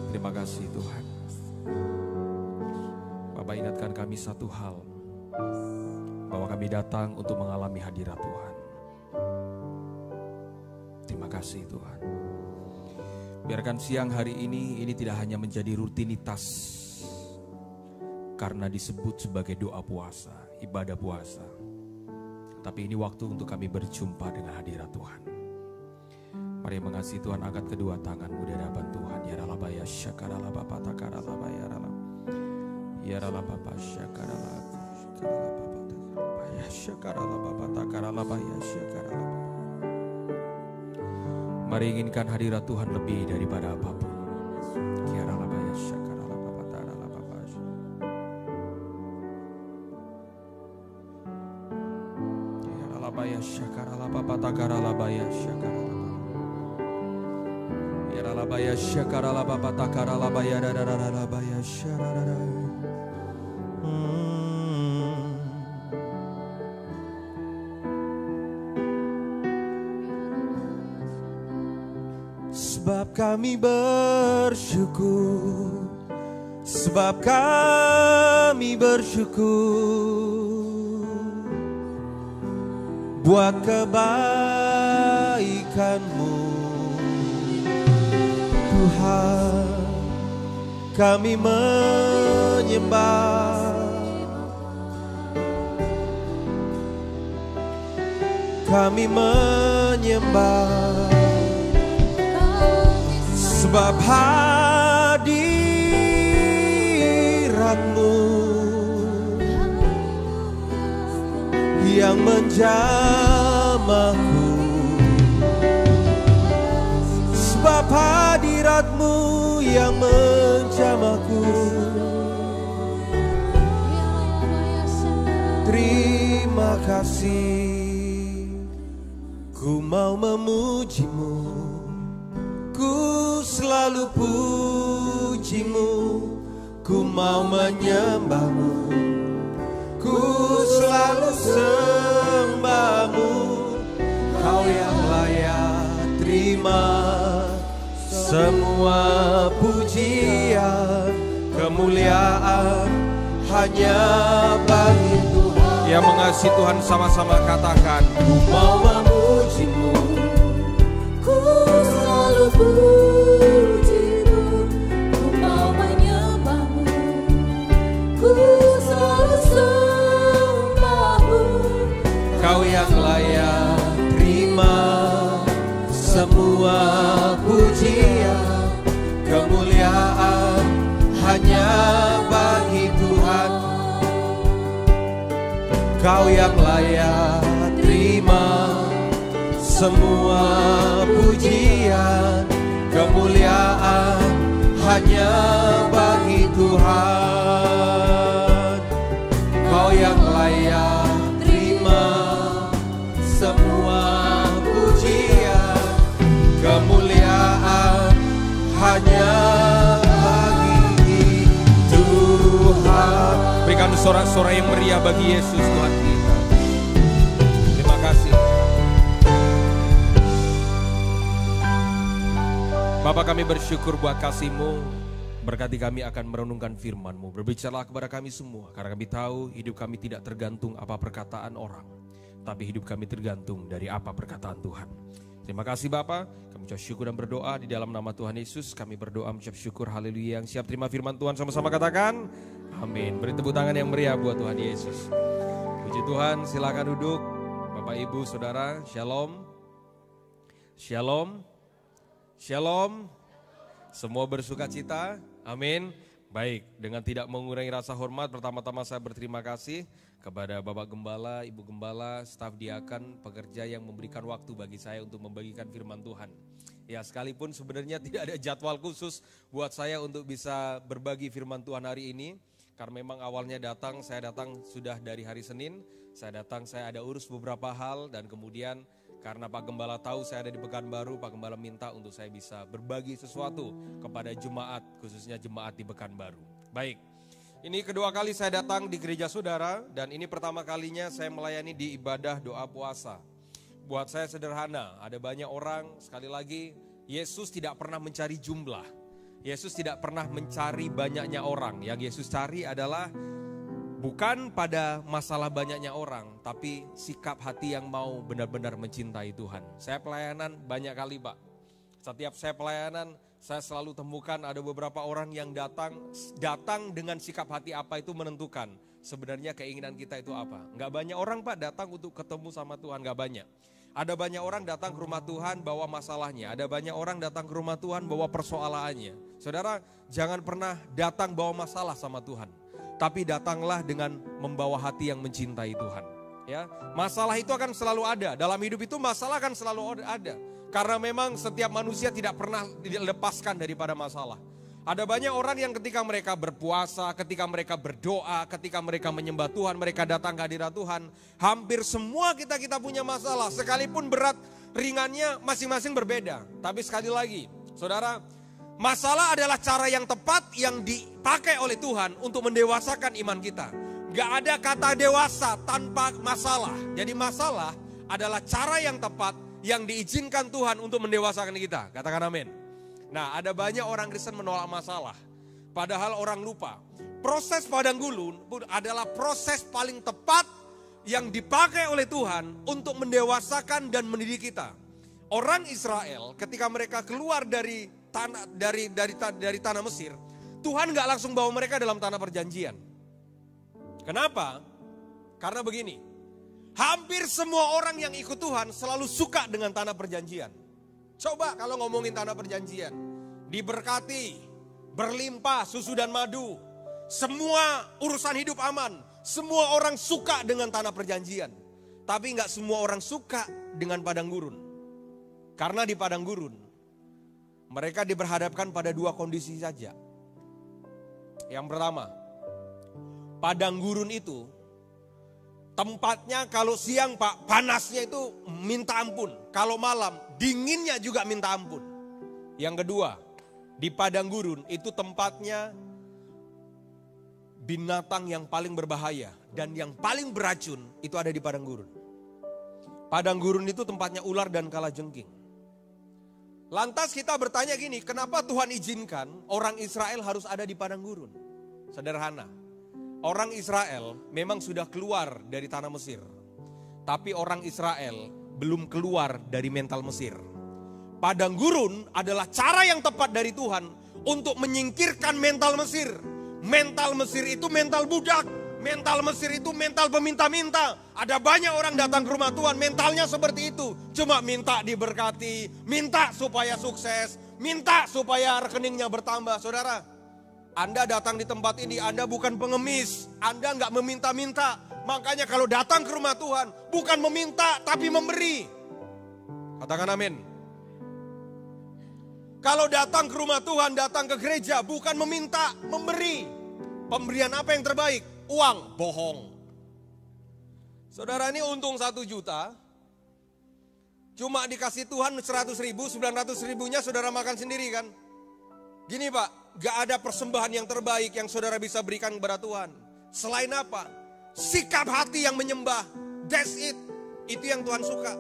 Terima kasih Tuhan. Bapak ingatkan kami satu hal, bahwa kami datang untuk mengalami hadirat Tuhan. Terima kasih Tuhan. Biarkan siang hari ini tidak hanya menjadi rutinitas, karena disebut sebagai doa puasa, ibadah puasa. Tapi ini waktu untuk kami berjumpa dengan hadirat Tuhan. Mari mengasihi Tuhan, angkat kedua tanganmu di hadapan Tuhan. Ya ralabaya syakarala bapa takarala ya rala. Ya rala bapa syakarala ya syakarala bapa takarala ya syakarala. Mari inginkan hadirat Tuhan lebih daripada apapun. Ya ralabaya syakarala bapa takarala bapa. Ya ralabaya syakarala bapa takarala ya syakarala. Baya syakarala bapa takarala baya dadadadada baya syaradada. Sebab kami bersyukur, sebab kami bersyukur buat kebaikan-Mu Tuhan. Kami menyembah, kami menyembah, sebab hadirat-Mu yang menjamahku, sebab hadirat-Mu yang menjamahku. Terima kasih, ku mau memuji-Mu, ku selalu puji-Mu, ku mau menyembah-Mu, ku selalu sembah-Mu. Kau yang layak terima semua pujian, kemuliaan hanya bagi Tuhan. Yang mengasihi Tuhan sama-sama katakan, ku mau memuji-Mu, ku selalu puji-Mu, ku mau menyembah-Mu, ku selalu sembah-Mu. Kau yang layak terima semua pujian, kemuliaan hanya bagi Tuhan. Kau yang layak terima semua pujian, kemuliaan hanya bagi Tuhan. Kau yang layak terima semua pujian, kemuliaan hanya bagi Tuhan. Berikan sorak-sorai yang meriah bagi Yesus Tuhan kita. Terima kasih. Bapa, kami bersyukur buat kasih-Mu. Berkati kami akan merenungkan firman-Mu. Berbicaralah kepada kami semua, karena kami tahu hidup kami tidak tergantung apa perkataan orang, tapi hidup kami tergantung dari apa perkataan Tuhan. Terima kasih Bapa, kami ucap syukur dan berdoa di dalam nama Tuhan Yesus. Kami berdoa mengucap syukur, haleluya. Yang siap terima firman Tuhan sama-sama katakan amin. Beri tepuk tangan yang meriah buat Tuhan Yesus. Puji Tuhan, silakan duduk. Bapak Ibu Saudara, shalom. Shalom. Shalom. Semua bersuka cita, amin. Baik, dengan tidak mengurangi rasa hormat, pertama-tama saya berterima kasih kepada Bapak Gembala, Ibu Gembala, staf diakan, pekerja yang memberikan waktu bagi saya untuk membagikan firman Tuhan. Ya, sekalipun sebenarnya tidak ada jadwal khusus buat saya untuk bisa berbagi firman Tuhan hari ini, karena memang awalnya saya datang sudah dari hari Senin, saya ada urus beberapa hal, dan kemudian karena Pak Gembala tahu saya ada di Pekanbaru, Pak Gembala minta untuk saya bisa berbagi sesuatu kepada jemaat, khususnya jemaat di Pekanbaru. Baik. Ini kedua kali saya datang di gereja saudara, dan ini pertama kalinya saya melayani di ibadah doa puasa. Buat saya sederhana, ada banyak orang, sekali lagi, Yesus tidak pernah mencari jumlah. Yesus tidak pernah mencari banyaknya orang. Yang Yesus cari adalah bukan pada masalah banyaknya orang, tapi sikap hati yang mau benar-benar mencintai Tuhan. Saya pelayanan banyak kali Pak. Setiap saya pelayanan, saya selalu temukan ada beberapa orang yang datang dengan sikap hati apa itu menentukan. Sebenarnya keinginan kita itu apa. Gak banyak orang Pak datang untuk ketemu sama Tuhan, gak banyak. Ada banyak orang datang ke rumah Tuhan bawa masalahnya. Ada banyak orang datang ke rumah Tuhan bawa persoalannya. Saudara, jangan pernah datang bawa masalah sama Tuhan. Tapi datanglah dengan membawa hati yang mencintai Tuhan. Ya, masalah itu akan selalu ada. Dalam hidup itu masalah akan selalu ada. Karena memang setiap manusia tidak pernah dilepaskan daripada masalah. Ada banyak orang yang ketika mereka berpuasa, ketika mereka berdoa, ketika mereka menyembah Tuhan, mereka datang ke hadirat Tuhan. Hampir semua kita punya masalah. Sekalipun berat ringannya masing-masing berbeda. Tapi sekali lagi, saudara, masalah adalah cara yang tepat yang dipakai oleh Tuhan untuk mendewasakan iman kita. Gak ada kata dewasa tanpa masalah. Jadi masalah adalah cara yang tepat yang diizinkan Tuhan untuk mendewasakan kita. Katakan amin. Nah, ada banyak orang Kristen menolak masalah. Padahal orang lupa. Proses padang gurun adalah proses paling tepat yang dipakai oleh Tuhan untuk mendewasakan dan mendidik kita. Orang Israel ketika mereka keluar dari tanah Mesir, Tuhan gak langsung bawa mereka dalam tanah perjanjian. Kenapa? Karena begini, hampir semua orang yang ikut Tuhan selalu suka dengan tanah perjanjian. Coba kalau ngomongin tanah perjanjian, diberkati, berlimpah susu dan madu, semua urusan hidup aman, semua orang suka dengan tanah perjanjian. Tapi gak semua orang suka dengan padang gurun. Karena di padang gurun, mereka diperhadapkan pada dua kondisi saja. Yang pertama, padang gurun itu tempatnya kalau siang Pak, panasnya itu minta ampun. Kalau malam, dinginnya juga minta ampun. Yang kedua, di padang gurun itu tempatnya binatang yang paling berbahaya dan yang paling beracun itu ada di padang gurun. Padang gurun itu tempatnya ular dan kalajengking. Lantas kita bertanya gini, kenapa Tuhan izinkan orang Israel harus ada di padang gurun? Sederhana. Orang Israel memang sudah keluar dari tanah Mesir. Tapi orang Israel belum keluar dari mental Mesir. Padang gurun adalah cara yang tepat dari Tuhan untuk menyingkirkan mental Mesir. Mental Mesir itu mental budak. Mental Mesir itu mental peminta-minta. Ada banyak orang datang ke rumah Tuhan mentalnya seperti itu. Cuma minta diberkati, minta supaya sukses, minta supaya rekeningnya bertambah. Saudara, Anda datang di tempat ini, Anda bukan pengemis, Anda nggak meminta-minta. Makanya kalau datang ke rumah Tuhan, bukan meminta tapi memberi. Katakan amin. Kalau datang ke rumah Tuhan, datang ke gereja, bukan meminta, memberi. Pemberian apa yang terbaik? Uang, bohong. Saudara, ini untung 1 juta, cuma dikasih Tuhan 100 ribu, 900 ribunya saudara makan sendiri kan? Gini Pak, gak ada persembahan yang terbaik yang saudara bisa berikan kepada Tuhan. Selain apa? Sikap hati yang menyembah. That's it. Itu yang Tuhan suka.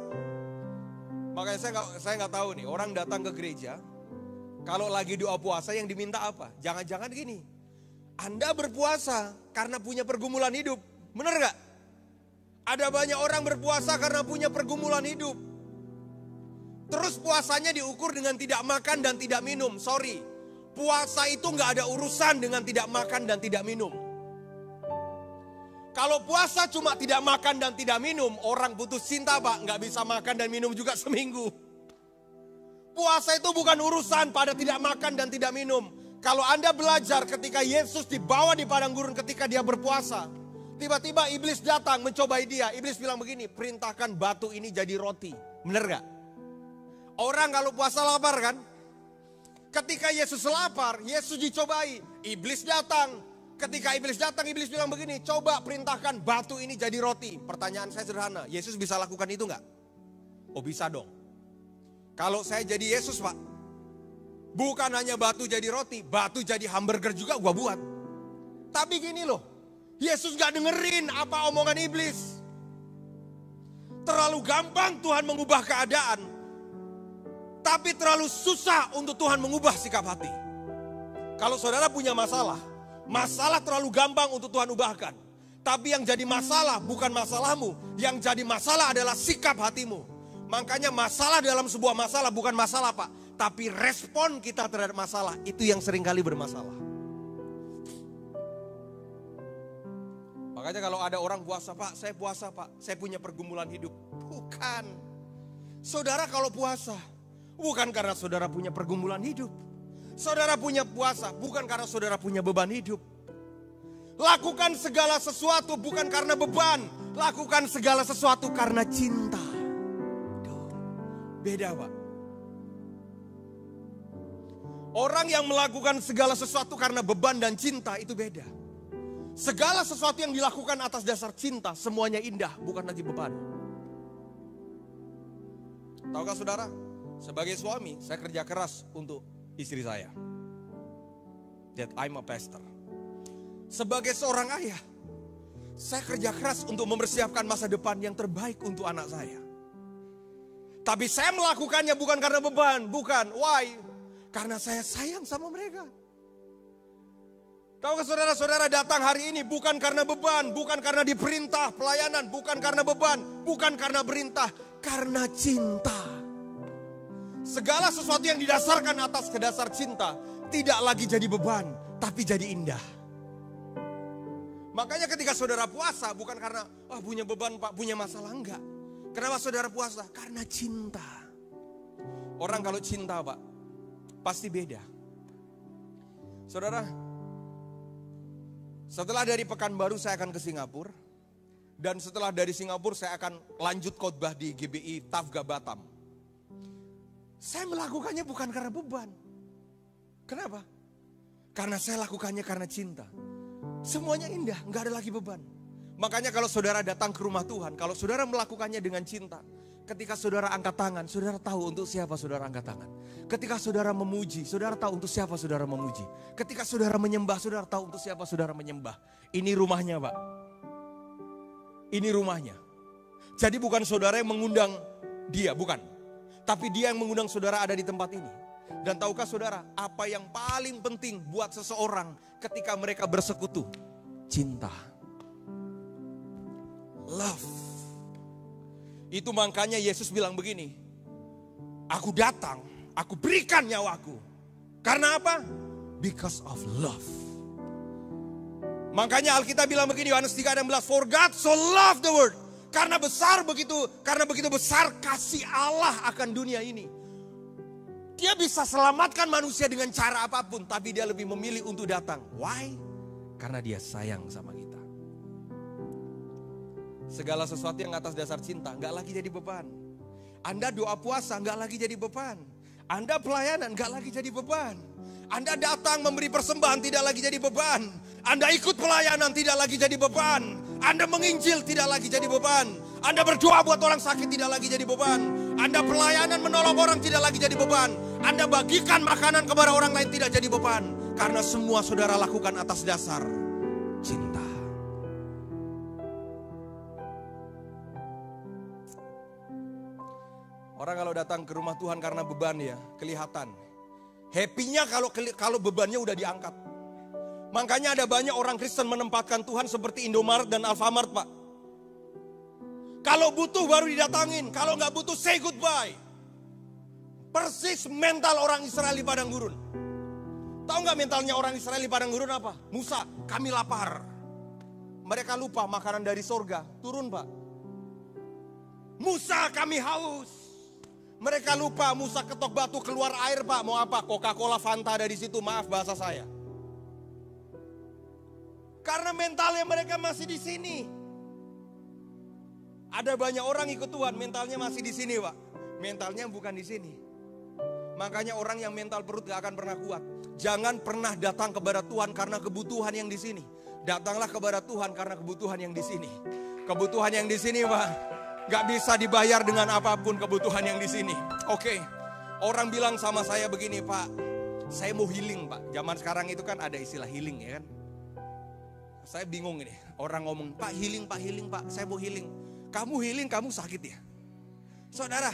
Makanya saya gak tahu nih, orang datang ke gereja, kalau lagi doa puasa yang diminta apa? Jangan-jangan gini, Anda berpuasa karena punya pergumulan hidup. Benar gak? Ada banyak orang berpuasa karena punya pergumulan hidup. Terus puasanya diukur dengan tidak makan dan tidak minum. Sorry, puasa itu gak ada urusan dengan tidak makan dan tidak minum. Kalau puasa cuma tidak makan dan tidak minum, orang putus cinta Pak, gak bisa makan dan minum juga seminggu. Puasa itu bukan urusan pada tidak makan dan tidak minum. Kalau Anda belajar ketika Yesus dibawa di padang gurun ketika dia berpuasa, tiba-tiba iblis datang mencobai dia. Iblis bilang begini, perintahkan batu ini jadi roti. Bener gak? Orang kalau puasa lapar kan? Ketika Yesus lapar, Yesus dicobai. Iblis datang. Ketika iblis datang, iblis bilang begini, coba perintahkan batu ini jadi roti. Pertanyaan saya sederhana, Yesus bisa lakukan itu gak? Oh bisa dong. Kalau saya jadi Yesus Pak, bukan hanya batu jadi roti, batu jadi hamburger juga gua buat. Tapi gini loh, Yesus gak dengerin apa omongan iblis. Terlalu gampang Tuhan mengubah keadaan, tapi terlalu susah untuk Tuhan mengubah sikap hati. Kalau saudara punya masalah, masalah terlalu gampang untuk Tuhan ubahkan. Tapi yang jadi masalah bukan masalahmu, yang jadi masalah adalah sikap hatimu. Makanya masalah dalam sebuah masalah bukan masalah Pak, tapi respon kita terhadap masalah itu yang seringkali bermasalah. Makanya kalau ada orang puasa, Pak, saya puasa Pak, saya punya pergumulan hidup. Bukan. Saudara kalau puasa, bukan karena saudara punya pergumulan hidup. Saudara punya puasa, bukan karena saudara punya beban hidup. Lakukan segala sesuatu bukan karena beban. Lakukan segala sesuatu karena cinta. Beda Pak. Orang yang melakukan segala sesuatu karena beban dan cinta itu beda. Segala sesuatu yang dilakukan atas dasar cinta, semuanya indah, bukan lagi beban. Tahukah saudara, sebagai suami, saya kerja keras untuk istri saya. That I'm a pastor. Sebagai seorang ayah, saya kerja keras untuk mempersiapkan masa depan yang terbaik untuk anak saya. Tapi saya melakukannya bukan karena beban, bukan. Why? Karena saya sayang sama mereka. Tahukah saudara-saudara datang hari ini bukan karena beban, bukan karena diperintah pelayanan, bukan karena beban, bukan karena perintah, karena cinta. Segala sesuatu yang didasarkan atas kedasar cinta tidak lagi jadi beban, tapi jadi indah. Makanya ketika saudara puasa bukan karena punya beban Pak, punya masalah, enggak. Kenapa saudara puasa? Karena cinta. Orang kalau cinta Pak, pasti beda. Saudara, setelah dari Pekanbaru saya akan ke Singapura. Dan setelah dari Singapura saya akan lanjut khotbah di GBI Tafga Batam. Saya melakukannya bukan karena beban. Kenapa? Karena saya lakukannya karena cinta. Semuanya indah, gak ada lagi beban. Makanya kalau saudara datang ke rumah Tuhan, kalau saudara melakukannya dengan cinta, ketika saudara angkat tangan, saudara tahu untuk siapa saudara angkat tangan. Ketika saudara memuji, saudara tahu untuk siapa saudara memuji. Ketika saudara menyembah, saudara tahu untuk siapa saudara menyembah. Ini rumahnya Pak. Ini rumahnya. Jadi bukan saudara yang mengundang dia, bukan. Tapi dia yang mengundang saudara ada di tempat ini. Dan tahukah saudara, apa yang paling penting buat seseorang ketika mereka bersekutu? Cinta. Love. Itu makanya Yesus bilang begini, aku datang, aku berikan nyawaku. Karena apa? Because of love. Makanya Alkitab bilang begini, Yohanes 3:16, for God so loved the world. Karena begitu besar kasih Allah akan dunia ini. Dia bisa selamatkan manusia dengan cara apapun, tapi dia lebih memilih untuk datang. Why? Karena dia sayang sama kita. Segala sesuatu yang atas dasar cinta gak lagi jadi beban. Anda doa puasa gak lagi jadi beban. Anda pelayanan gak lagi jadi beban. Anda datang memberi persembahan tidak lagi jadi beban. Anda ikut pelayanan tidak lagi jadi beban. Anda menginjil tidak lagi jadi beban. Anda berdoa buat orang sakit tidak lagi jadi beban. Anda pelayanan menolong orang tidak lagi jadi beban. Anda bagikan makanan kepada orang lain tidak jadi beban. Karena semua saudara lakukan atas dasar cinta. Orang kalau datang ke rumah Tuhan karena beban ya, kelihatan. Happy-nya kalau bebannya udah diangkat. Makanya ada banyak orang Kristen menempatkan Tuhan seperti Indomaret dan Alfamart Pak. Kalau butuh baru didatangin, kalau nggak butuh say goodbye. Persis mental orang Israel di padang gurun. Tahu nggak mentalnya orang Israel di padang gurun apa? Musa, kami lapar. Mereka lupa makanan dari sorga, turun Pak. Musa, kami haus. Mereka lupa Musa ketok batu keluar air Pak. Mau apa? Coca-Cola, Fanta dari situ, maaf bahasa saya. Karena mentalnya mereka masih di sini. Ada banyak orang ikut Tuhan, mentalnya masih di sini Pak. Mentalnya bukan di sini. Makanya orang yang mental perut gak akan pernah kuat. Jangan pernah datang kepada Tuhan karena kebutuhan yang di sini. Datanglah kepada Tuhan karena kebutuhan yang di sini. Kebutuhan yang di sini Pak, gak bisa dibayar dengan apapun kebutuhan yang di sini. Oke, orang bilang sama saya begini Pak, saya mau healing Pak. Zaman sekarang itu kan ada istilah healing ya kan. Saya bingung ini, orang ngomong, Pak healing Pak, saya mau healing. Kamu healing, kamu sakit ya? Saudara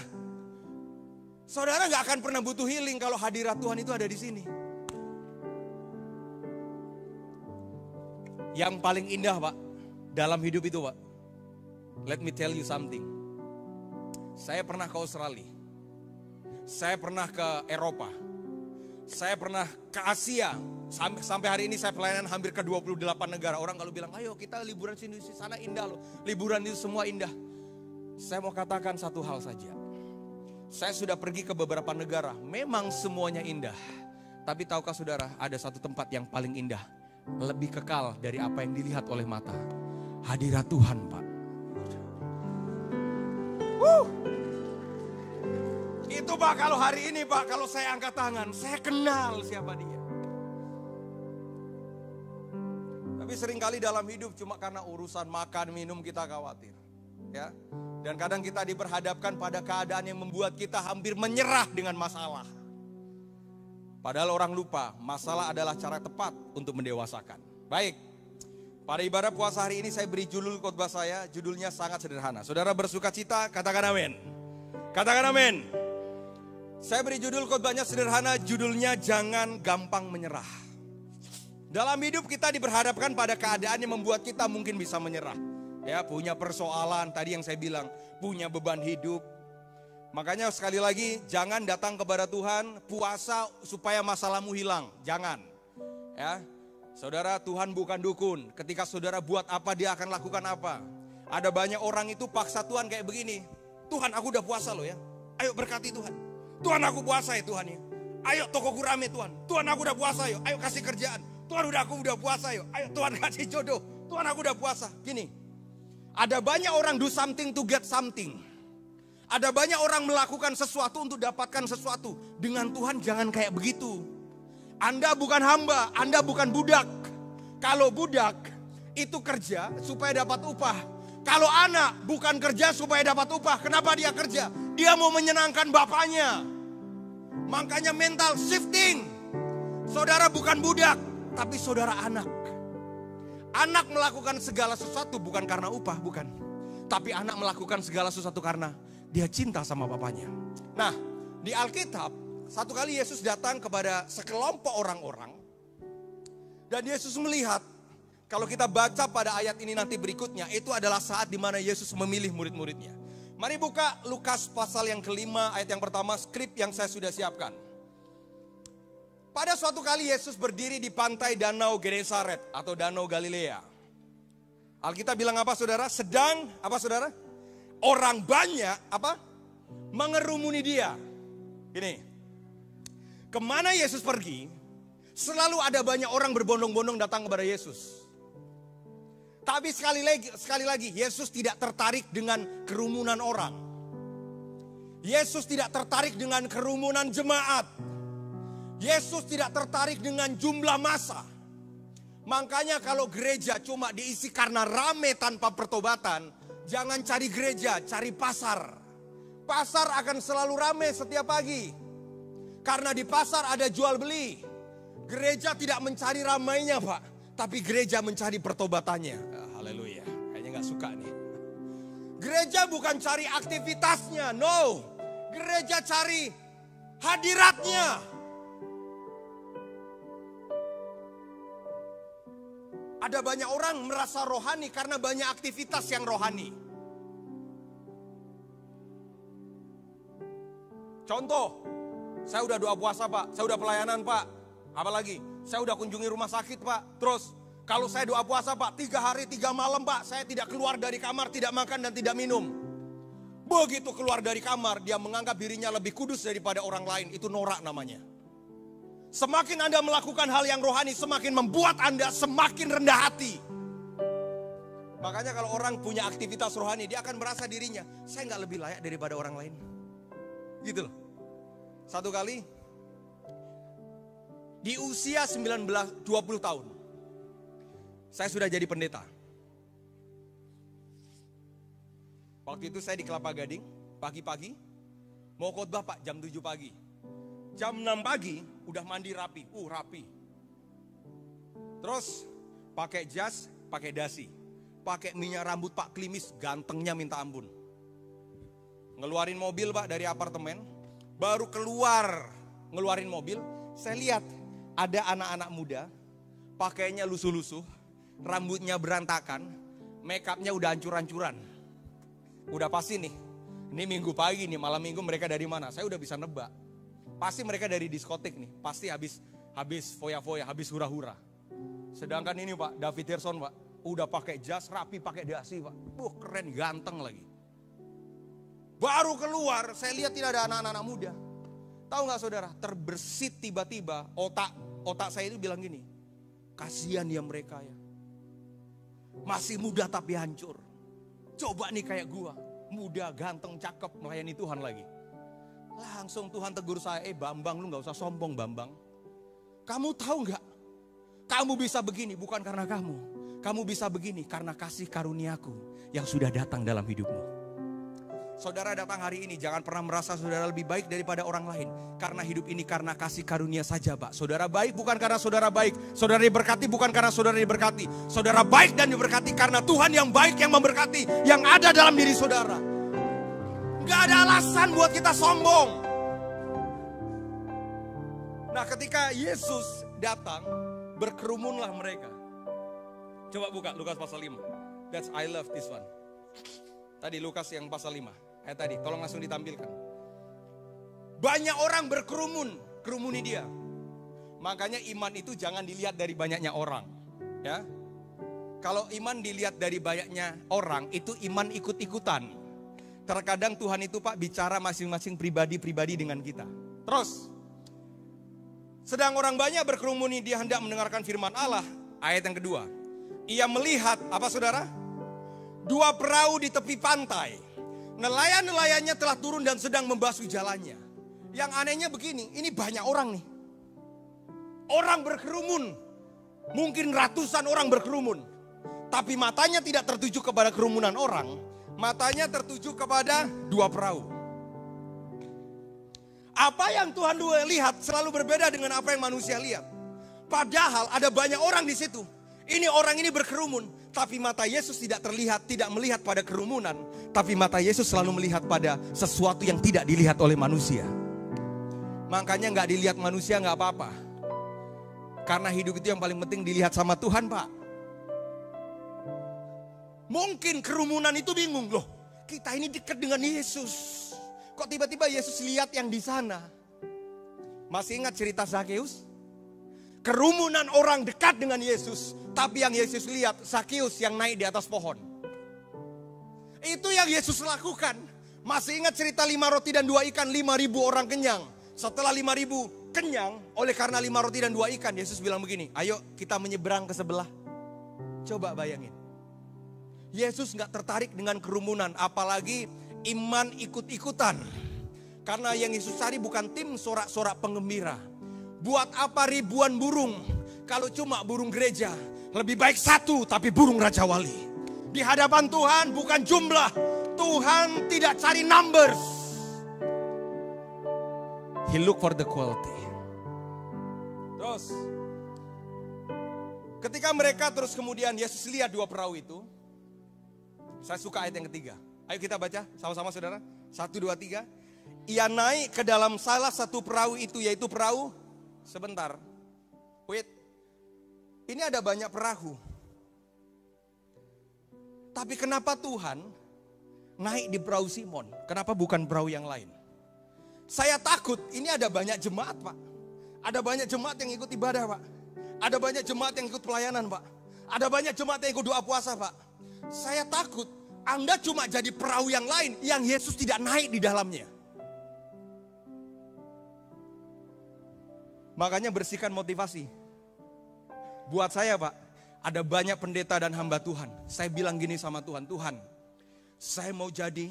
gak akan pernah butuh healing kalau hadirat Tuhan itu ada di sini. Yang paling indah Pak, dalam hidup itu Pak, let me tell you something. Saya pernah ke Australia, saya pernah ke Eropa, saya pernah ke Asia. Sampai hari ini saya pelayanan hampir ke 28 negara. Orang kalau bilang, ayo kita liburan sini, sana indah loh. Liburan itu semua indah. Saya mau katakan satu hal saja. Saya sudah pergi ke beberapa negara, memang semuanya indah. Tapi tahukah saudara, ada satu tempat yang paling indah, lebih kekal dari apa yang dilihat oleh mata. Hadirat Tuhan Pak. Itu Pak, kalau hari ini Pak, kalau saya angkat tangan, saya kenal siapa dia. Tapi seringkali dalam hidup cuma karena urusan makan, minum kita khawatir. Ya. Dan kadang kita diperhadapkan pada keadaan yang membuat kita hampir menyerah dengan masalah. Padahal orang lupa, masalah adalah cara tepat untuk mendewasakan. Baik, pada ibadah puasa hari ini saya beri judul khotbah saya, judulnya sangat sederhana. Saudara bersuka cita, katakan amin. Katakan amin. Saya beri judul khotbahnya sederhana, judulnya jangan gampang menyerah. Dalam hidup kita diperhadapkan pada keadaan yang membuat kita mungkin bisa menyerah. Ya, punya persoalan, tadi yang saya bilang, punya beban hidup. Makanya sekali lagi, jangan datang kepada Tuhan puasa supaya masalahmu hilang. Jangan. Ya, saudara, Tuhan bukan dukun. Ketika saudara buat apa, dia akan lakukan apa. Ada banyak orang itu paksa Tuhan kayak begini. Tuhan, aku udah puasa loh ya. Ayo berkati Tuhan. Tuhan, aku puasa ya Tuhan ya. Ayo tokoku rame Tuhan. Tuhan, aku udah puasa yuk. Ayo kasih kerjaan. Tuhan, aku udah puasa yuk. Ayo Tuhan kasih jodoh. Tuhan, aku udah puasa. Gini, ada banyak orang do something to get something. Ada banyak orang melakukan sesuatu untuk dapatkan sesuatu. Dengan Tuhan jangan kayak begitu. Anda bukan hamba, Anda bukan budak. Kalau budak itu kerja supaya dapat upah. Kalau anak bukan kerja supaya dapat upah. Kenapa dia kerja? Dia mau menyenangkan bapaknya. Makanya mental shifting. Saudara bukan budak, tapi saudara anak. Anak melakukan segala sesuatu bukan karena upah, bukan. Tapi anak melakukan segala sesuatu karena dia cinta sama bapaknya. Nah, di Alkitab, satu kali Yesus datang kepada sekelompok orang-orang. Dan Yesus melihat, kalau kita baca pada ayat ini nanti berikutnya, itu adalah saat di mana Yesus memilih murid-muridnya. Mari buka Lukas pasal yang kelima, ayat yang pertama, skrip yang saya sudah siapkan. Pada suatu kali Yesus berdiri di pantai Danau Genesaret atau Danau Galilea. Alkitab bilang apa saudara? Sedang, apa saudara? Orang banyak, apa? Mengerumuni dia. Ini, kemana Yesus pergi, selalu ada banyak orang berbondong-bondong datang kepada Yesus. Tapi sekali lagi, Yesus tidak tertarik dengan kerumunan orang. Yesus tidak tertarik dengan kerumunan jemaat. Yesus tidak tertarik dengan jumlah massa. Makanya kalau gereja cuma diisi karena rame tanpa pertobatan, jangan cari gereja, cari pasar. Pasar akan selalu rame setiap pagi. Karena di pasar ada jual beli. Gereja tidak mencari ramainya Pak, tapi gereja mencari pertobatannya. Haleluya, kayaknya gak suka nih. Gereja bukan cari aktivitasnya, no. Gereja cari hadiratnya. Ada banyak orang merasa rohani karena banyak aktivitas yang rohani. Contoh, saya udah doa puasa Pak, saya udah pelayanan Pak. Apalagi, saya udah kunjungi rumah sakit Pak. Terus, kalau saya doa puasa Pak, 3 hari 3 malam Pak, saya tidak keluar dari kamar, tidak makan dan tidak minum. Begitu keluar dari kamar, dia menganggap dirinya lebih kudus daripada orang lain. Itu norak namanya. Semakin Anda melakukan hal yang rohani, semakin membuat Anda semakin rendah hati. Makanya kalau orang punya aktivitas rohani, dia akan merasa dirinya, saya nggak lebih layak daripada orang lain. Gitu loh. Satu kali, di usia 20 tahun, saya sudah jadi pendeta. Waktu itu saya di Kelapa Gading, pagi-pagi, mau khotbah Pak, jam 7 pagi. Jam 6 pagi, udah mandi rapi, rapi. Terus, pakai jas, pakai dasi. Pakai minyak rambut Pak klimis, gantengnya minta ampun. Ngeluarin mobil Pak dari apartemen, baru ngeluarin mobil, saya lihat ada anak-anak muda, pakainya lusuh-lusuh, rambutnya berantakan, make upnya udah hancur-hancuran. Udah pasti nih, ini minggu pagi nih, malam minggu mereka dari mana? Saya udah bisa nebak. Pasti mereka dari diskotik nih, pasti habis foya-foya, habis hura-hura. Sedangkan ini Pak, David Hirson Pak, udah pakai jas rapi, pakai dasi Pak. Keren, ganteng lagi. Baru keluar, saya lihat tidak ada anak-anak muda. Tahu nggak saudara, terbersit tiba-tiba otak saya itu bilang gini, kasihan ya mereka ya. Masih muda tapi hancur. Coba nih kayak gua, muda, ganteng, cakep, melayani Tuhan lagi. Langsung Tuhan tegur saya, Bambang, lu gak usah sombong Bambang. Kamu tahu gak, kamu bisa begini bukan karena kamu. Kamu bisa begini karena kasih karuniaku yang sudah datang dalam hidupmu. Saudara datang hari ini, jangan pernah merasa saudara lebih baik daripada orang lain. Karena hidup ini karena kasih karunia saja Pak. Saudara baik bukan karena saudara baik. Saudara diberkati bukan karena saudara diberkati. Saudara baik dan diberkati karena Tuhan yang baik yang memberkati. Yang ada dalam diri saudara. Gak ada alasan buat kita sombong. Nah ketika Yesus datang, berkerumunlah mereka. Coba buka Lukas pasal 5. That's I love this one. Tadi Lukas yang pasal 5. Ayat tadi, tolong langsung ditampilkan. Banyak orang kerumuni dia. Makanya iman itu jangan dilihat dari banyaknya orang. Ya. Kalau iman dilihat dari banyaknya orang, itu iman ikut-ikutan. Terkadang Tuhan itu Pak bicara masing-masing pribadi-pribadi dengan kita. Terus, sedang orang banyak berkerumuni, dia hendak mendengarkan firman Allah. Ayat yang kedua, ia melihat, apa saudara? 2 perahu di tepi pantai. Nelayan-nelayannya telah turun dan sedang membasuh jalannya. Yang anehnya begini, ini banyak orang nih. Orang berkerumun. Mungkin ratusan orang berkerumun. Tapi matanya tidak tertuju kepada kerumunan orang. Matanya tertuju kepada 2 perahu. Apa yang Tuhan lihat selalu berbeda dengan apa yang manusia lihat. Padahal ada banyak orang di situ. Ini orang ini berkerumun. Tapi mata Yesus tidak terlihat, tidak melihat pada kerumunan. Tapi mata Yesus selalu melihat pada sesuatu yang tidak dilihat oleh manusia. Makanya gak dilihat manusia gak apa-apa. Karena hidup itu yang paling penting dilihat sama Tuhan Pak. Mungkin kerumunan itu bingung loh. Kita ini dekat dengan Yesus. Kok tiba-tiba Yesus lihat yang di sana? Masih ingat cerita Zakheus? Kerumunan orang dekat dengan Yesus. Tapi yang Yesus lihat, Zakheus yang naik di atas pohon. Itu yang Yesus lakukan. Masih ingat cerita 5 roti dan 2 ikan, 5.000 orang kenyang. Setelah 5.000 kenyang, oleh karena 5 roti dan 2 ikan, Yesus bilang begini, ayo kita menyeberang ke sebelah. Coba bayangin. Yesus gak tertarik dengan kerumunan, apalagi iman ikut-ikutan. Karena yang Yesus cari bukan tim sorak-sorak penggembira. Buat apa ribuan burung kalau cuma burung gereja? Lebih baik 1 tapi burung Raja Wali. Di hadapan Tuhan bukan jumlah. Tuhan tidak cari numbers. He look for the quality. Terus ketika mereka terus kemudian Yesus lihat 2 perahu itu. Saya suka ayat yang ketiga. Ayo kita baca sama-sama saudara. 1, 2, 3. Ia naik ke dalam salah satu perahu itu, yaitu perahu. Sebentar. Wait. Ini ada banyak perahu. Tapi kenapa Tuhan naik di perahu Simon? Kenapa bukan perahu yang lain? Saya takut ini ada banyak jemaat Pak. Ada banyak jemaat yang ikut ibadah Pak. Ada banyak jemaat yang ikut pelayanan Pak. Ada banyak jemaat yang ikut doa puasa Pak. Saya takut Anda cuma jadi perahu yang lain yang Yesus tidak naik di dalamnya. Makanya bersihkan motivasi. Buat saya Pak, ada banyak pendeta dan hamba Tuhan. Saya bilang gini sama Tuhan, Tuhan, saya mau jadi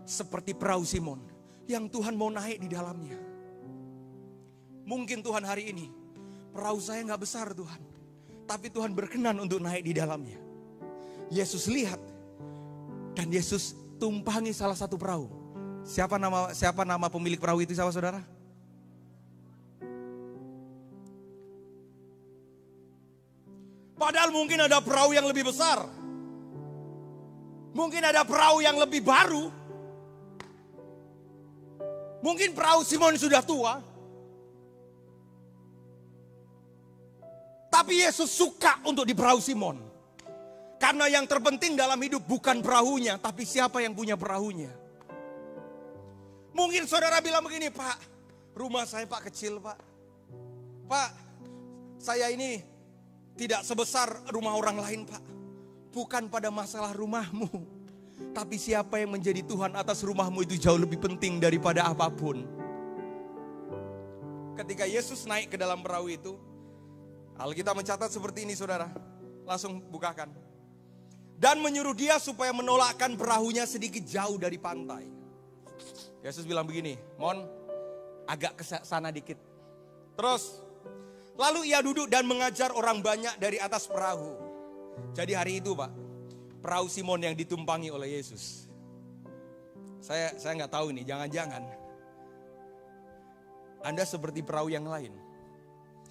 seperti perahu Simon yang Tuhan mau naik di dalamnya. Mungkin Tuhan hari ini, perahu saya gak besar Tuhan. Tapi Tuhan berkenan untuk naik di dalamnya. Yesus lihat dan Yesus tumpangi salah satu perahu. Siapa nama pemilik perahu itu saudara? Padahal mungkin ada perahu yang lebih besar. Mungkin ada perahu yang lebih baru. Mungkin perahu Simon sudah tua. Tapi Tapi Yesus suka untuk di perahu Simon. Karena yang terpenting dalam hidup bukan perahunya, tapi siapa yang punya perahunya. Mungkin saudara bilang begini, Pak, rumah saya Pak kecil Pak. Pak, saya ini tidak sebesar rumah orang lain Pak. Bukan pada masalah rumahmu. Tapi siapa yang menjadi Tuhan atas rumahmu itu jauh lebih penting daripada apapun. Ketika Yesus naik ke dalam perahu itu, Alkitab mencatat seperti ini saudara. Langsung bukakan. Dan menyuruh dia supaya menolakkan perahunya sedikit jauh dari pantai. Yesus bilang begini, Mon, agak ke sana dikit. Terus, lalu ia duduk dan mengajar orang banyak dari atas perahu. Jadi hari itu Pak, perahu Simon yang ditumpangi oleh Yesus. Saya nggak tahu nih, jangan-jangan Anda seperti perahu yang lain.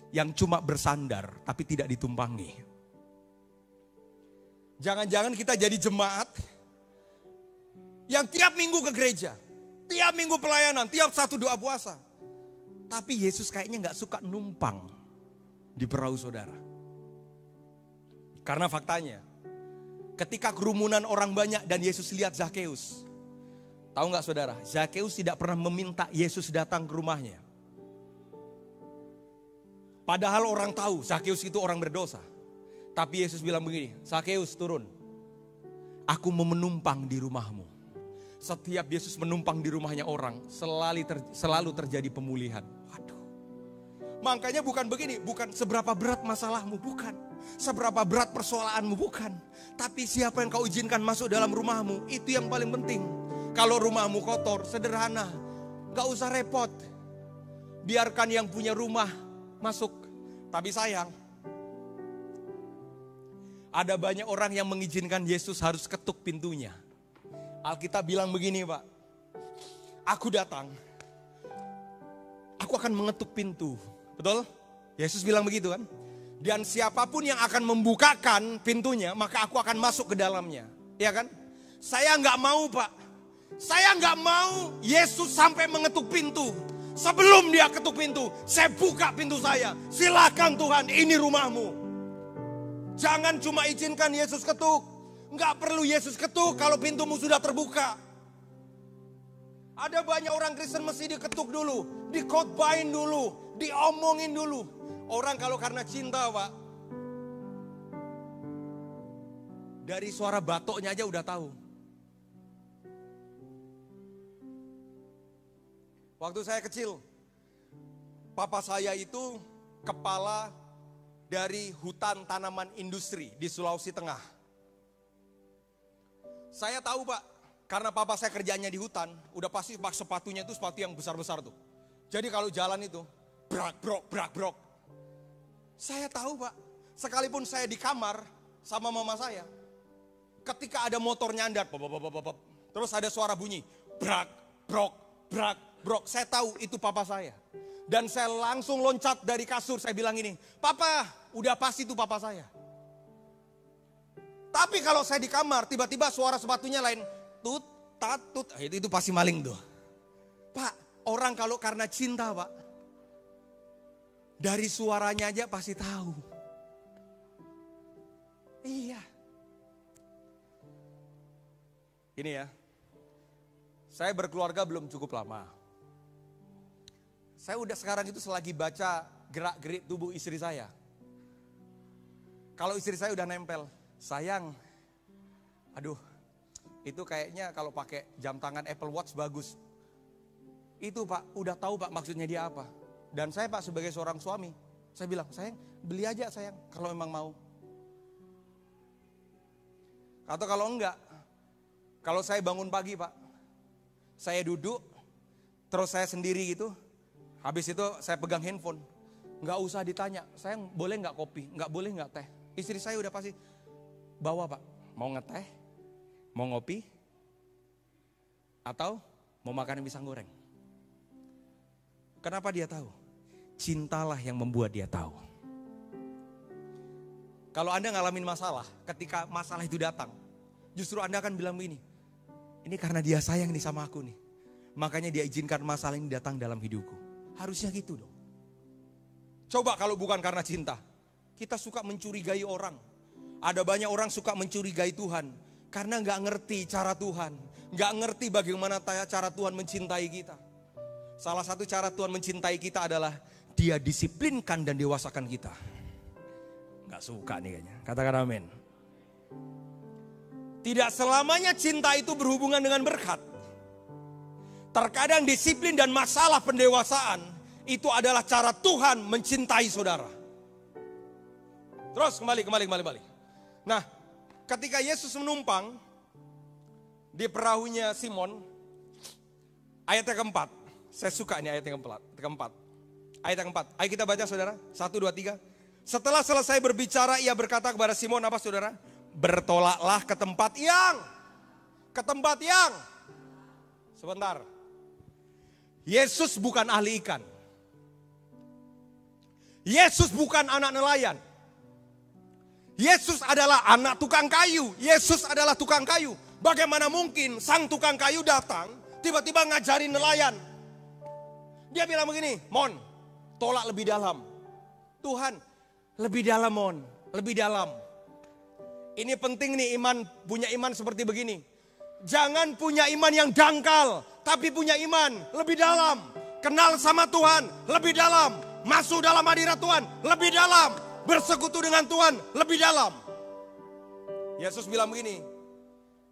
Yang cuma bersandar tapi tidak ditumpangi. Jangan-jangan kita jadi jemaat yang tiap minggu ke gereja, tiap minggu pelayanan, tiap satu doa puasa. Tapi Yesus kayaknya gak suka numpang di perahu saudara. Karena faktanya, ketika kerumunan orang banyak dan Yesus lihat Zakheus. Tahu gak saudara, Zakheus tidak pernah meminta Yesus datang ke rumahnya. Padahal orang tahu Zakheus itu orang berdosa. Tapi Yesus bilang begini, Zakheus turun. Aku mau menumpang di rumahmu. Setiap Yesus menumpang di rumahnya orang, selalu terjadi pemulihan. Waduh. Makanya bukan begini, bukan seberapa berat masalahmu, bukan. Seberapa berat persoalanmu, bukan. Tapi siapa yang kau izinkan masuk dalam rumahmu, itu yang paling penting. Kalau rumahmu kotor, sederhana. Gak usah repot. Biarkan yang punya rumah masuk. Tapi sayang, ada banyak orang yang mengizinkan Yesus harus ketuk pintunya. Alkitab bilang begini Pak, aku datang, aku akan mengetuk pintu. Betul? Yesus bilang begitu kan? Dan siapapun yang akan membukakan pintunya, maka aku akan masuk ke dalamnya. Ya kan? Saya nggak mau Pak, saya nggak mau Yesus sampai mengetuk pintu. Sebelum dia ketuk pintu, saya buka pintu saya. Silakan Tuhan, ini rumahmu. Jangan cuma izinkan Yesus ketuk. Nggak perlu Yesus ketuk kalau pintumu sudah terbuka. Ada banyak orang Kristen mesti diketuk dulu, dikhotbahin dulu, diomongin dulu. Orang kalau karena cinta Pak, dari suara batoknya aja udah tahu. Waktu saya kecil, papa saya itu kepala dari hutan tanaman industri di Sulawesi Tengah. Saya tahu Pak, karena papa saya kerjanya di hutan, udah pasti sepatunya itu sepatu yang besar-besar tuh. Jadi kalau jalan itu, brak-brok. Saya tahu Pak, sekalipun saya di kamar sama mama saya, ketika ada motor nyandar, terus ada suara bunyi, brak-brok. Saya tahu itu papa saya. Dan saya langsung loncat dari kasur, saya bilang ini, Papa, udah pasti itu papa saya. Tapi kalau saya di kamar, tiba-tiba suara sepatunya lain, tut, tatut, itu pasti maling tuh. Pak, orang kalau karena cinta Pak, dari suaranya aja pasti tahu. Iya. Ini ya, saya berkeluarga belum cukup lama. Saya udah sekarang itu selagi baca gerak-gerik tubuh istri saya. Kalau istri saya udah nempel, sayang, aduh, itu kayaknya kalau pakai jam tangan Apple Watch bagus. Itu Pak, udah tahu Pak maksudnya dia apa. Dan saya Pak sebagai seorang suami, saya bilang, sayang, beli aja sayang, kalau memang mau. Atau kalau enggak, kalau saya bangun pagi Pak, saya duduk, terus saya sendiri gitu. Habis itu saya pegang handphone. Nggak usah ditanya, saya boleh nggak kopi, nggak boleh nggak teh. Istri saya udah pasti bawa Pak. Mau ngeteh, mau ngopi, atau mau makan pisang goreng. Kenapa dia tahu? Cintalah yang membuat dia tahu. Kalau Anda ngalamin masalah, ketika masalah itu datang, justru Anda akan bilang begini, ini karena dia sayang nih sama aku nih. Makanya dia izinkan masalah ini datang dalam hidupku. Harusnya gitu dong. Coba kalau bukan karena cinta. Kita suka mencurigai orang. Ada banyak orang suka mencurigai Tuhan karena nggak ngerti cara Tuhan, nggak ngerti bagaimana cara Tuhan mencintai kita. Salah satu cara Tuhan mencintai kita adalah Dia disiplinkan dan dewasakan kita. Nggak suka nih kayaknya. Katakan amin. Tidak selamanya cinta itu berhubungan dengan berkat. Terkadang disiplin dan masalah pendewasaan itu adalah cara Tuhan mencintai saudara. Terus kembali. Nah, ketika Yesus menumpang di perahunya Simon, ayat yang keempat. Saya suka ini ayat yang keempat. Ayat yang keempat. Ayo kita baca saudara. 1, 2, 3. Setelah selesai berbicara, ia berkata kepada Simon, apa saudara? Bertolaklah ke tempat yang. Sebentar. Yesus bukan ahli ikan. Yesus bukan anak nelayan. Yesus adalah anak tukang kayu. Yesus adalah tukang kayu. Bagaimana mungkin sang tukang kayu datang tiba-tiba ngajarin nelayan? Dia bilang begini, Mon, tolak lebih dalam. Tuhan, lebih dalam Mon, lebih dalam. Ini penting nih iman, punya iman seperti begini. Jangan punya iman yang dangkal, tapi punya iman lebih dalam. Kenal sama Tuhan, lebih dalam. Masuk dalam hadirat Tuhan, lebih dalam. Bersekutu dengan Tuhan, lebih dalam. Yesus bilang begini,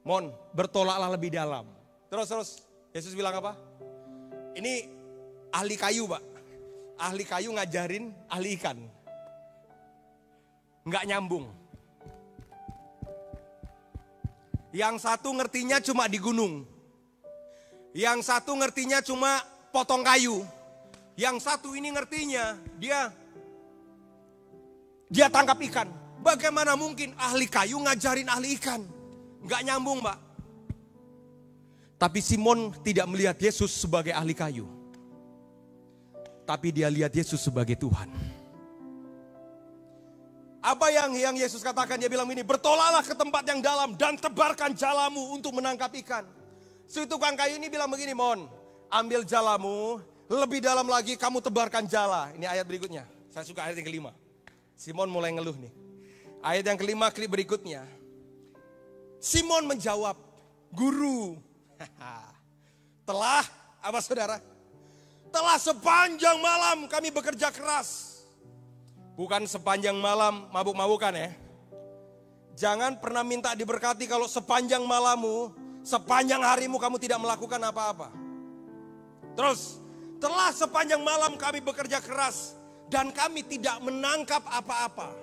Mon, bertolaklah lebih dalam. Terus, Yesus bilang apa? Ini ahli kayu, Pak. Ahli kayu ngajarin ahli ikan. Nggak nyambung. Yang satu ngertinya cuma di gunung. Yang satu ngertinya cuma potong kayu. Yang satu ini ngertinya dia tangkap ikan. Bagaimana mungkin ahli kayu ngajarin ahli ikan? Nggak nyambung, Pak. Tapi Simon tidak melihat Yesus sebagai ahli kayu. Tapi dia lihat Yesus sebagai Tuhan. Apa yang Yesus katakan? Dia bilang ini, bertolaklah ke tempat yang dalam dan tebarkan jalamu untuk menangkap ikan. Si tukang kayu ini bilang begini, Mon, ambil jalamu, lebih dalam lagi kamu tebarkan jala. Ini ayat berikutnya. Saya suka ayat yang kelima. Simon mulai ngeluh nih. Ayat yang kelima, klip berikutnya. Simon menjawab, Guru, telah, apa saudara? Telah sepanjang malam kami bekerja keras. Bukan sepanjang malam mabuk-mabukan ya. Jangan pernah minta diberkati kalau sepanjang malammu, sepanjang harimu kamu tidak melakukan apa-apa. Terus, telah sepanjang malam kami bekerja keras dan kami tidak menangkap apa-apa.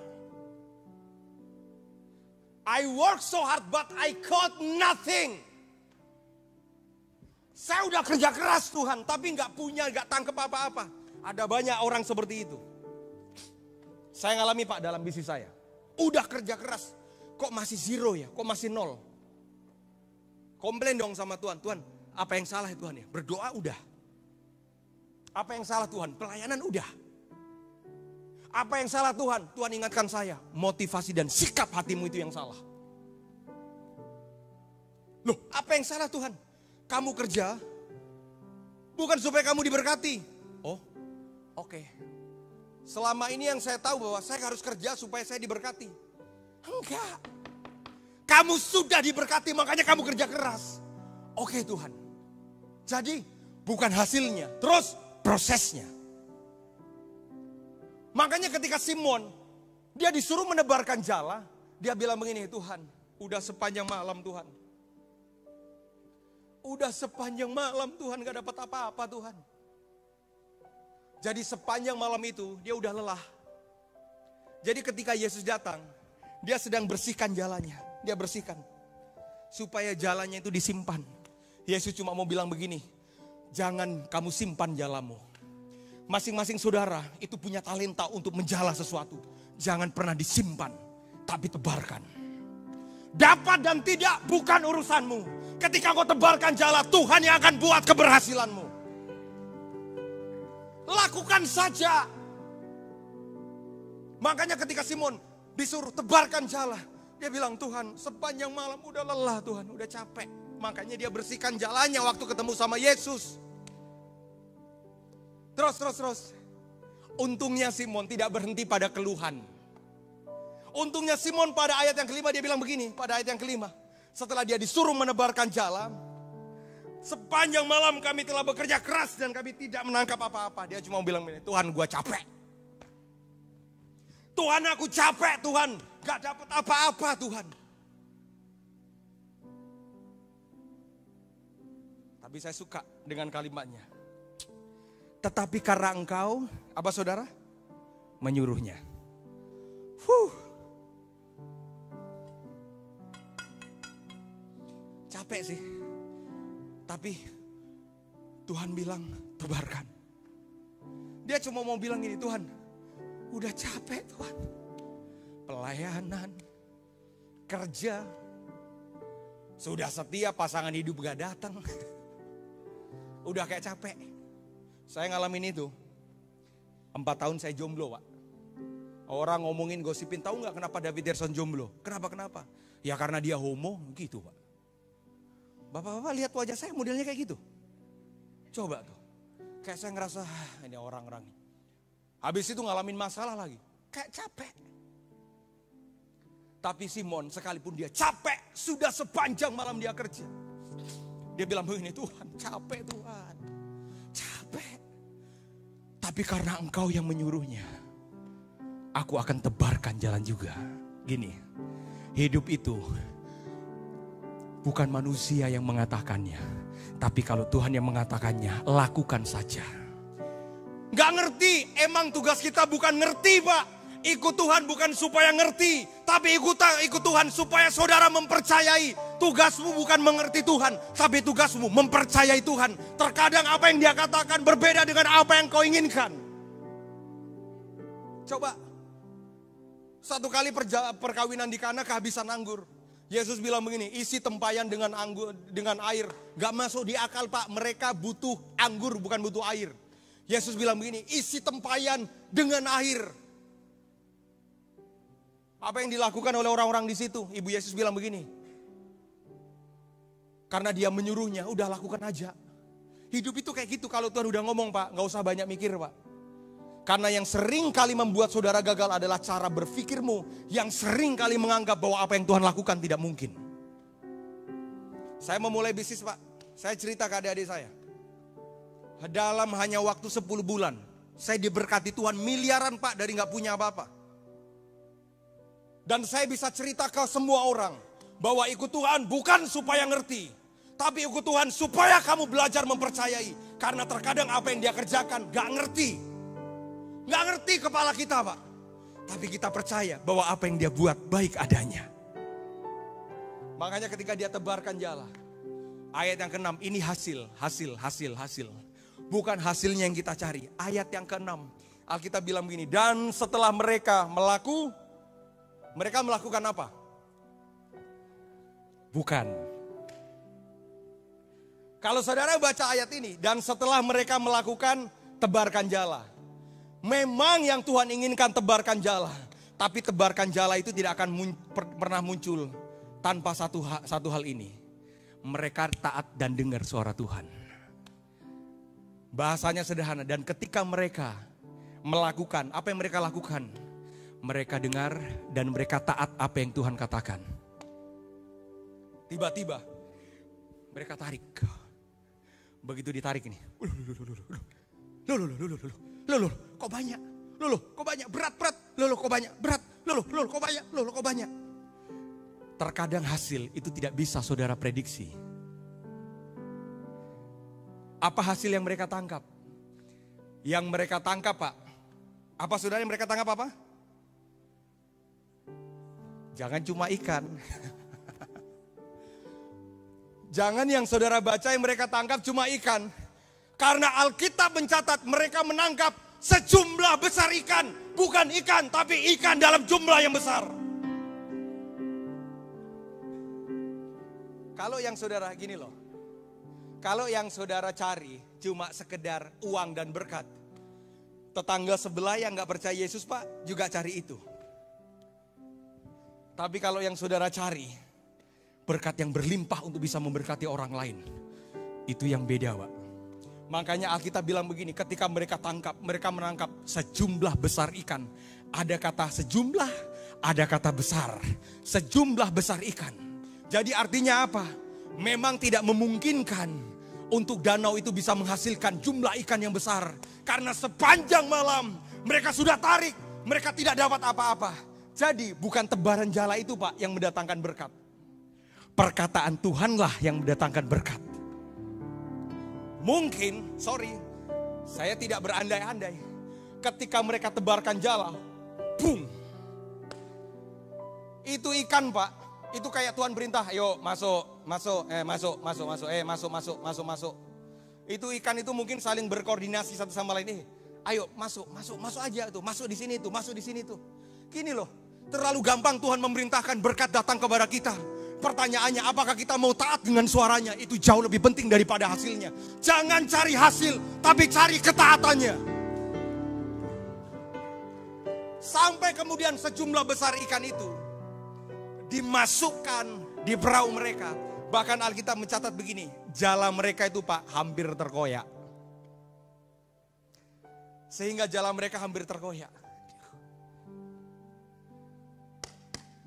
I work so hard but I caught nothing. Saya udah kerja keras Tuhan, tapi nggak tangkap apa-apa. Ada banyak orang seperti itu. Saya ngalami Pak dalam bisnis saya. Udah kerja keras, kok masih zero ya, kok masih nol. Komplain dong sama Tuhan, Tuhan apa yang salah ya Tuhan ya? Berdoa udah. Apa yang salah Tuhan? Pelayanan udah. Apa yang salah Tuhan? Tuhan ingatkan saya, motivasi dan sikap hatimu itu yang salah. Loh, apa yang salah Tuhan? Kamu kerja, bukan supaya kamu diberkati. Oh, oke. Selama ini yang saya tahu bahwa saya harus kerja supaya saya diberkati. Enggak. Kamu sudah diberkati, makanya kamu kerja keras. Oke Tuhan. Jadi, bukan hasilnya, terus prosesnya. Makanya ketika Simon, dia disuruh menebarkan jala, dia bilang begini, Tuhan, udah sepanjang malam Tuhan. Udah sepanjang malam Tuhan, gak dapat apa-apa Tuhan. Jadi sepanjang malam itu, dia udah lelah. Jadi ketika Yesus datang, dia sedang bersihkan jalannya. Dia bersihkan. Supaya jalannya itu disimpan. Yesus cuma mau bilang begini, jangan kamu simpan jalamu. Masing-masing saudara itu punya talenta untuk menjala sesuatu. Jangan pernah disimpan, tapi tebarkan. Dapat dan tidak bukan urusanmu. Ketika kau tebarkan jala, Tuhan yang akan buat keberhasilanmu. Lakukan saja. Makanya ketika Simon disuruh tebarkan jala, dia bilang, Tuhan sepanjang malam udah lelah Tuhan, udah capek. Makanya dia bersihkan jalannya waktu ketemu sama Yesus. Terus. Untungnya Simon tidak berhenti pada keluhan. Untungnya Simon pada ayat yang kelima dia bilang begini, pada ayat yang kelima. Setelah dia disuruh menebarkan jala, sepanjang malam kami telah bekerja keras dan kami tidak menangkap apa-apa. Dia cuma bilang begini, Tuhan gua capek. Tuhan aku capek Tuhan, gak dapat apa-apa Tuhan. Tapi saya suka dengan kalimatnya. Tetapi karena engkau, apa saudara? Menyuruhnya. Capek sih. Tapi Tuhan bilang tebarkan. Dia cuma mau bilang gini, Tuhan udah capek Tuhan. Pelayanan, kerja, sudah setia pasangan hidup gak datang. Udah kayak capek. Saya ngalamin itu. 4 tahun saya jomblo Pak. Orang ngomongin gosipin, tahu gak kenapa David Derson jomblo? Kenapa? Ya karena dia homo gitu Pak. Bapak-bapak lihat wajah saya modelnya kayak gitu. Coba tuh. Kayak saya ngerasa ini orang-orang. Habis itu ngalamin masalah lagi. Kayak capek. Tapi Simon sekalipun dia capek. Sudah sepanjang malam dia kerja. Dia bilang begini, Tuhan capek Tuhan. Capek. Tapi karena engkau yang menyuruhnya. Aku akan tebarkan jalan juga. Gini. Hidup itu bukan manusia yang mengatakannya. Tapi kalau Tuhan yang mengatakannya, lakukan saja. Gak ngerti, emang tugas kita bukan ngerti Pak. Ikut Tuhan bukan supaya ngerti. Tapi ikut Tuhan supaya saudara mempercayai. Tugasmu bukan mengerti Tuhan. Tapi tugasmu mempercayai Tuhan. Terkadang apa yang dia katakan berbeda dengan apa yang kau inginkan. Coba. Satu kali perkawinan di Kana kehabisan anggur. Yesus bilang begini, isi tempayan dengan air. Gak masuk di akal Pak, mereka butuh anggur bukan butuh air. Yesus bilang begini, isi tempayan dengan air. Apa yang dilakukan oleh orang-orang di situ? Ibu Yesus bilang begini, karena dia menyuruhnya, udah lakukan aja. Hidup itu kayak gitu, kalau Tuhan udah ngomong Pak, gak usah banyak mikir Pak. Karena yang sering kali membuat saudara gagal adalah cara berpikirmu. Yang sering kali menganggap bahwa apa yang Tuhan lakukan tidak mungkin. Saya memulai bisnis Pak. Saya cerita ke adik-adik saya. Dalam hanya waktu 10 bulan. Saya diberkati Tuhan miliaran Pak dari gak punya apa-apa. Dan saya bisa cerita ke semua orang. Bahwa ikut Tuhan bukan supaya ngerti. Tapi ikut Tuhan supaya kamu belajar mempercayai. Karena terkadang apa yang dia kerjakan gak ngerti. Gak ngerti kepala kita Pak. Tapi kita percaya bahwa apa yang dia buat baik adanya. Makanya ketika dia tebarkan jala. Ayat yang ke-6 ini hasil. Bukan hasilnya yang kita cari. Ayat yang ke-6 Alkitab bilang begini. Dan setelah mereka melakukan apa? Bukan. Kalau saudara baca ayat ini. Dan setelah mereka melakukan tebarkan jala. Memang yang Tuhan inginkan tebarkan jala. Tapi tebarkan jala itu tidak akan pernah muncul tanpa satu hal ini. Mereka taat dan dengar suara Tuhan. Bahasanya sederhana. Dan ketika mereka melakukan, apa yang mereka lakukan? Mereka dengar dan mereka taat apa yang Tuhan katakan. Tiba-tiba mereka tarik. Begitu ditarik ini. Loh, kok banyak? Loh, kok banyak? Berat. Loh, kok banyak? Berat. Loh, kok banyak? Loh, kok banyak? Terkadang hasil itu tidak bisa saudara prediksi. Apa hasil yang mereka tangkap? Yang mereka tangkap Pak. Apa saudara yang mereka tangkap apa? Jangan cuma ikan. Jangan yang saudara baca yang mereka tangkap cuma ikan. Karena Alkitab mencatat mereka menangkap sejumlah besar ikan. Bukan ikan, tapi ikan dalam jumlah yang besar. Kalau yang saudara gini loh. Kalau yang saudara cari cuma sekedar uang dan berkat. Tetangga sebelah yang gak percaya Yesus Pak juga cari itu. Tapi kalau yang saudara cari berkat yang berlimpah untuk bisa memberkati orang lain. Itu yang beda Pak. Makanya Alkitab bilang begini, ketika mereka menangkap sejumlah besar ikan. Ada kata sejumlah, ada kata besar, sejumlah besar ikan. Jadi artinya apa? Memang tidak memungkinkan untuk danau itu bisa menghasilkan jumlah ikan yang besar. Karena sepanjang malam mereka sudah tarik, mereka tidak dapat apa-apa. Jadi bukan tebaran jala itu Pak yang mendatangkan berkat. Perkataan Tuhanlah yang mendatangkan berkat. Mungkin, saya tidak berandai-andai. Ketika mereka tebarkan jala, boom. Itu ikan Pak, itu kayak Tuhan perintah, ayo masuk. Itu ikan itu mungkin saling berkoordinasi satu sama lain. Ayo masuk aja tuh, masuk di sini tuh. Gini loh, terlalu gampang Tuhan memerintahkan berkat datang kepada kita. Pertanyaannya, apakah kita mau taat dengan suaranya? Itu jauh lebih penting daripada hasilnya. Jangan cari hasil, tapi cari ketaatannya. Sampai kemudian sejumlah besar ikan itu dimasukkan di perahu mereka. Bahkan Alkitab mencatat begini, jala mereka itu Pak hampir terkoyak. Sehingga jala mereka hampir terkoyak.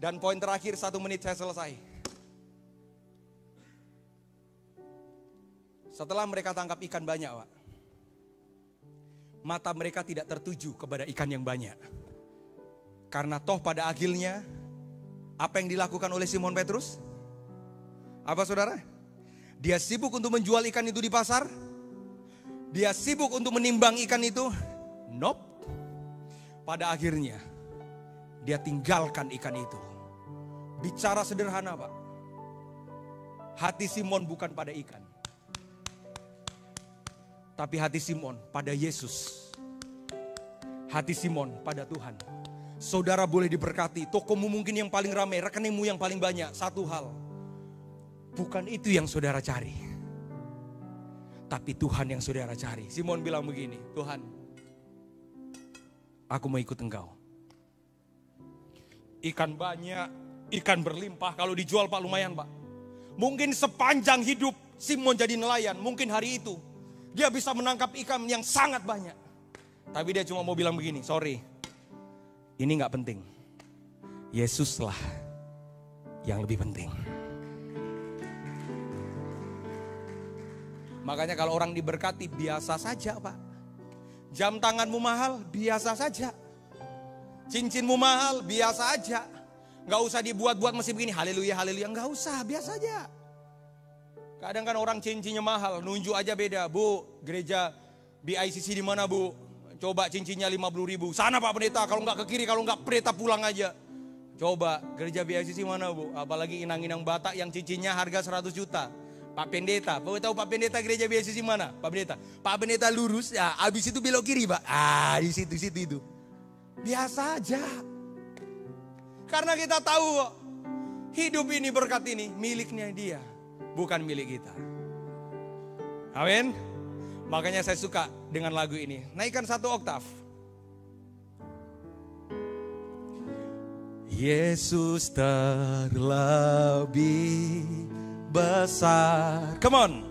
Dan poin terakhir 1 menit saya selesai. Setelah mereka tangkap ikan banyak Pak, mata mereka tidak tertuju kepada ikan yang banyak. Karena toh pada akhirnya, apa yang dilakukan oleh Simon Petrus? Apa saudara? Dia sibuk untuk menjual ikan itu di pasar? Dia sibuk untuk menimbang ikan itu? Nope. Pada akhirnya, dia tinggalkan ikan itu. Bicara sederhana Pak. Hati Simon bukan pada ikan. Tapi hati Simon pada Yesus. Hati Simon pada Tuhan. Saudara boleh diberkati, tokomu mungkin yang paling ramai, rekeningmu yang paling banyak. Satu hal, bukan itu yang saudara cari, tapi Tuhan yang saudara cari. Simon bilang begini, Tuhan, aku mau ikut Engkau. Ikan banyak, ikan berlimpah, kalau dijual Pak lumayan Pak. Mungkin sepanjang hidup Simon jadi nelayan, mungkin hari itu dia bisa menangkap ikan yang sangat banyak. Tapi dia cuma mau bilang begini, sorry, ini gak penting. Yesuslah yang lebih penting. Makanya kalau orang diberkati biasa saja Pak. Jam tanganmu mahal biasa saja. Cincinmu mahal biasa aja. Gak usah dibuat-buat mesti begini, haleluya, haleluya. Gak usah, biasa aja. Kadang kan orang cincinnya mahal, nunjuk aja beda. Bu, gereja BICC di mana Bu? Coba cincinnya 50.000. Sana Pak Pendeta, kalau nggak ke kiri, kalau nggak pendeta pulang aja. Coba gereja BICC mana Bu? Apalagi inang-inang Batak yang cincinnya harga 100 juta. Pak Pendeta, Bapak tahu Pak Pendeta gereja BICC mana? Pak Pendeta lurus, ya habis itu belok kiri Pak. Di situ itu. Biasa aja. Karena kita tahu hidup ini, berkat ini miliknya Dia, bukan milik kita. Amin. Makanya saya suka dengan lagu ini. Naikkan 1 oktav. Yesus terlebih besar. Come on.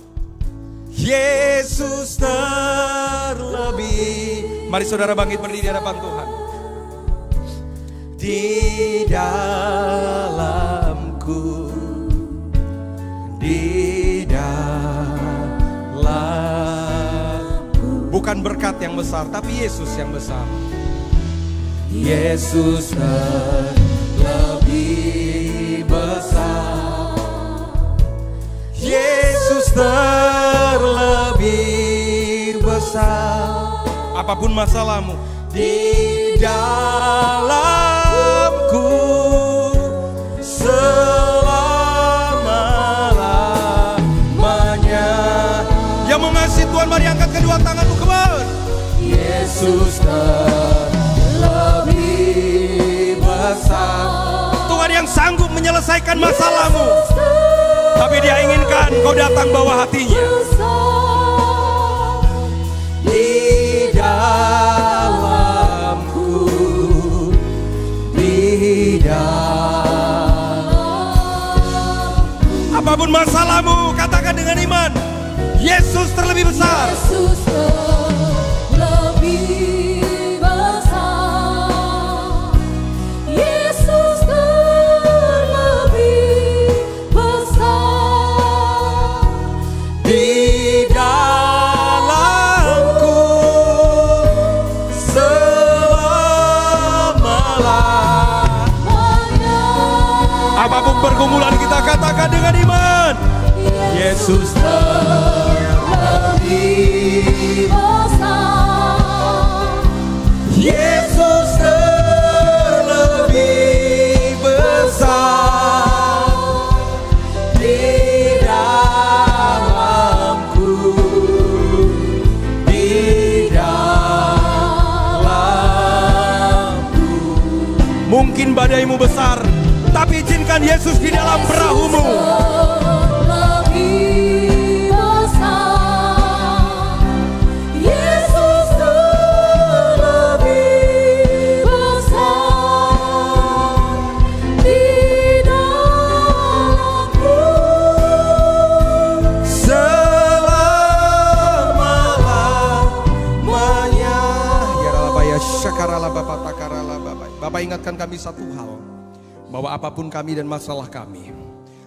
Yesus terlebih. Mari saudara bangkit berdiri di hadapan Tuhan. Di dalamku, di dalamku. Bukan berkat yang besar, tapi Yesus yang besar. Yesus terlebih besar. Yesus terlebih besar. Apapun masalahmu, di dalamku selama-lamanya. Yang mengasihi Tuhan, mari angkat kedua tanganmu, come on. Yesus terlebih besar. Tuhan yang sanggup menyelesaikan masalahmu, tapi Dia inginkan kau datang bawa hatinya. Di dalamku, di dalam. Apapun masalahmu, katakan dengan iman, Yesus terlebih besar. Yesus terlebih besar. Yesus Apapun pergumulan kita katakan dengan iman. Yesus lebih besar. Yesus lebih besar di dalamku, di dalamku. Mungkin badaimu besar, tapi izinkan Yesus di dalam perahumu. Lebih besar. Yesus lebih besar di dalamku. Selama-lamanya. Ya Allah, ya syakaralah Bapak, takaralah Bapak. Bapak ingatkan kami satu hal, bahwa apapun kami dan masalah kami,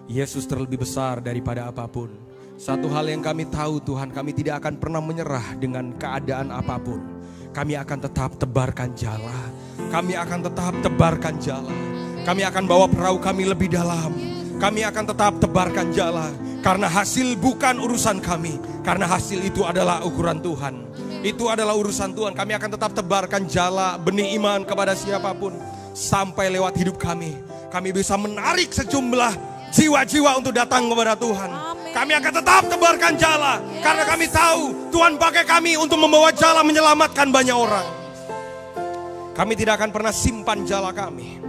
Yesus terlebih besar daripada apapun. Satu hal yang kami tahu Tuhan, kami tidak akan pernah menyerah dengan keadaan apapun. Kami akan tetap tebarkan jala. Kami akan tetap tebarkan jala. Kami akan bawa perahu kami lebih dalam. Kami akan tetap tebarkan jala. Karena hasil bukan urusan kami. Karena hasil itu adalah ukuran Tuhan. Itu adalah urusan Tuhan. Kami akan tetap tebarkan jala benih iman kepada siapapun. Sampai lewat hidup kami bisa menarik sejumlah jiwa-jiwa untuk datang kepada Tuhan. Kami akan tetap tebarkan jala. Karena kami tahu Tuhan pakai kami untuk membawa jala menyelamatkan banyak orang. Kami tidak akan pernah simpan jala kami.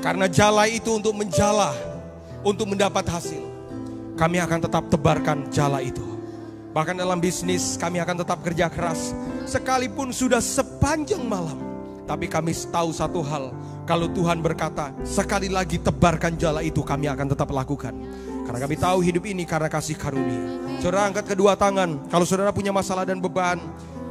Karena jala itu untuk menjala, untuk mendapat hasil. Kami akan tetap tebarkan jala itu. Bahkan dalam bisnis kami akan tetap kerja keras. Sekalipun sudah sepanjang malam. Tapi kami tahu satu hal, kalau Tuhan berkata sekali lagi tebarkan jala itu, kami akan tetap lakukan. Karena kami tahu hidup ini karena kasih karunia. Saudara angkat kedua tangan, kalau saudara punya masalah dan beban.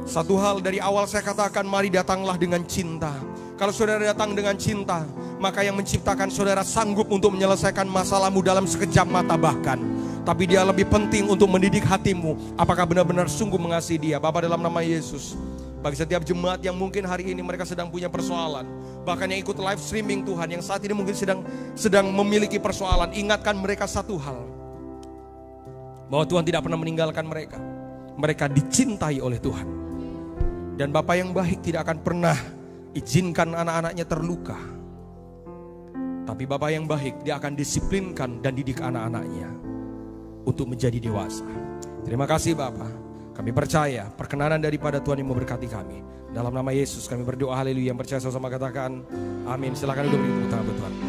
Satu hal dari awal saya katakan, mari datanglah dengan cinta. Kalau saudara datang dengan cinta, maka yang menciptakan saudara sanggup untuk menyelesaikan masalahmu dalam sekejap mata bahkan. Tapi dia lebih penting untuk mendidik hatimu, apakah benar-benar sungguh mengasihi dia. Bapa, dalam nama Yesus, bagi setiap jemaat yang mungkin hari ini mereka sedang punya persoalan, bahkan yang ikut live streaming Tuhan, yang saat ini mungkin sedang memiliki persoalan, ingatkan mereka satu hal, bahwa Tuhan tidak pernah meninggalkan mereka. Mereka dicintai oleh Tuhan. Dan Bapa yang baik tidak akan pernah izinkan anak-anaknya terluka. Tapi Bapa yang baik, dia akan disiplinkan dan didik anak-anaknya untuk menjadi dewasa. Terima kasih Bapa. Kami percaya perkenanan daripada Tuhan yang memberkati kami. Dalam nama Yesus kami berdoa, haleluya. Yang percaya sama-sama katakan amin. Silakan duduk di tepuk tangan buat Tuhan.